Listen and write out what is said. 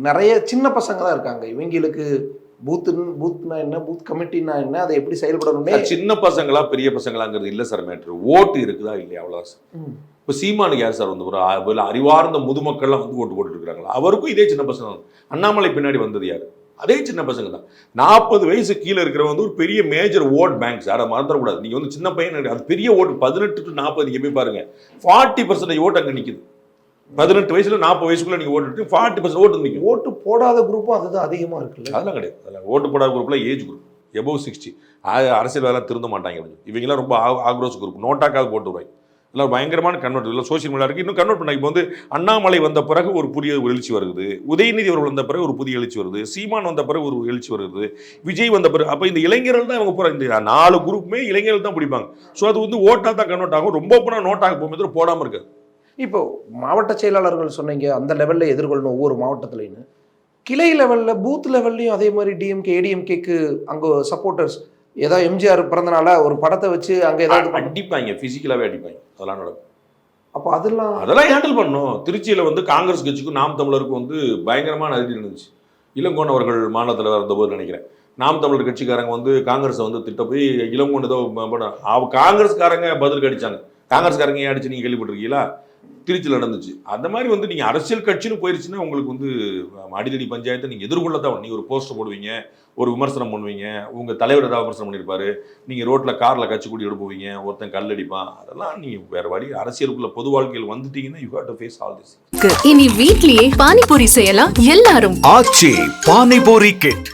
நிறைய சின்ன பசங்க தான் இருக்காங்க. இவங்களுக்கு பூத்னா என்ன, பூத் கமிட்டினா என்ன, அதை எப்படி செயல்படணும்னே. சின்ன பசங்களா பெரிய பசங்களாங்கிறது இல்லை சார் மேட்ரு. ஓட்டு இருக்குதா இல்லையா, அவ்வளோதான் சார். இப்போ சீமானுக்கு யார் சார் வந்து ஒரு அறிவார்ந்த முதுமக்கள்லாம் வந்து ஓட்டு போட்டுட்டு இருக்கிறாங்களா? அவருக்கும் இதே சின்ன பசங்க. அண்ணாமலை பின்னாடி வந்தது யாரு? அதே சின்ன பசங்க தான். 40 வயசு கீழே இருக்கிற வந்து ஒரு பெரிய மேஜர் ஓட் பேங்க்ஸ், அதை மறந்துடக்கூடாது. நீங்க வந்து சின்ன பையன், அது பெரிய ஓட்டு 18 to 40. நீங்க போய் பாருங்க, 40% ஓட்டு அங்கே நிற்குது. 18 வயசுல 40 வயசுக்குள்ள நீங்க ஓட்டு 40% ஓட்டு நிற்கும். ஓட்டு போடாத குரூப்பும் அதுதான் அதிகமா இருக்குல்ல. அதெல்லாம் கிடையாது. அதெல்லாம் ஓட்டு போடாத குரூப்ல ஏஜ் குரூப் எபோவ் 60. அரசியல் வேலை திருந்த மாட்டாங்க. இவங்கெல்லாம் ரொம்ப ஆக்ரோஷ் குரூப். நோட்டாக்காக போட்டு வருவாங்க. இல்லை பயங்கரமான கன்வெர்ட் இல்லை, சோசியல் மீடியா இருக்குது, இன்னும் கன்வெர்ட் பண்ணாங்க. இப்போ வந்து அண்ணாமலை வந்த பிறகு ஒரு புதிய எழுச்சி வருது, உதயநிதி அவர்கள் வந்த பிறகு ஒரு புதிய எழுச்சி வருது, சீமான் வந்த பிறகு ஒரு எழுச்சி வருது, விஜய் வந்த பிறகு. அப்போ இந்த இளைஞர்கள் தான் இவங்க போகிற இந்த 4 குரூப்புமே இளைஞர்கள் தான் பிடிப்பாங்க. ஸோ அது வந்து ஓட்டாக தான் கன்வெர்ட் ஆகும். ரொம்ப போனால் நோட்டாக போகும்போது போடாமல் இருக்காது. இப்போ மாவட்ட செயலாளர்கள் சொன்னீங்க, அந்த லெவலில் எதிர்கொள்ளணும் ஒவ்வொரு மாவட்டத்துலைன்னு. கிளை லெவலில் பூத் லெவல்லையும் அதே மாதிரி டிஎம்கே ஏடிஎம்கேக்கு அங்கே சப்போர்ட்டர்ஸ் ஏதாவது எம்ஜிஆர் பிறந்தனால ஒரு படத்தை வச்சு அங்கே ஏதாவது அடிப்பாங்க, ஃபிசிக்கலாகவே அடிப்பாங்க. அதெல்லாம் நடக்கும். அப்போ அதெல்லாம் ஹேண்டில் பண்ணணும். திருச்சியில் வந்து காங்கிரஸ் கட்சிக்கும் நாம் தமிழருக்கும் வந்து பயங்கரமான அடி இருந்துச்சு. இளங்கோன் அவர்கள் மாநிலத்தில் இருந்தபோது நினைக்கிறேன், நாம் தமிழர் கட்சிக்காரங்க வந்து காங்கிரஸை வந்து திட்ட போய் இளங்கோன் ஏதோ காங்கிரஸ்காரங்க பதிலுக்கு அடித்தாங்க. காங்கிரஸ்காரங்க ஏன் அடிச்சு நீங்கள் கேள்விப்பட்டிருக்கீங்களா? திருச்சியில் நடந்துச்சு. அந்த மாதிரி வந்து நீங்கள் அரசியல் கட்சின்னு போயிருச்சுன்னா உங்களுக்கு வந்து அடிதடி பஞ்சாயத்தை நீங்கள் எதிர்கொள்ள தான். நீங்கள் ஒரு போஸ்டர் போடுவீங்க, ஒரு விமர்சனம் பண்ணுவீங்க, உங்கள் தலைவர் ஏதாவது விமர்சனம் பண்ணியிருப்பாரு, நீங்கள் ரோட்டில் காரில் கட்சி கூட்டி எடுப்புவீங்க, ஒருத்தன் கல்லடிப்பான். அதெல்லாம் நீங்கள் வேறு வழி. அரசியலுக்குள்ள பொது வாழ்க்கையில் வந்துட்டீங்கன்னா you have to face all this. இனி வீட்லயே பானிபூரி செய்யலாம் எல்லாரும். ஆச்சி பானிபூரி கிட்.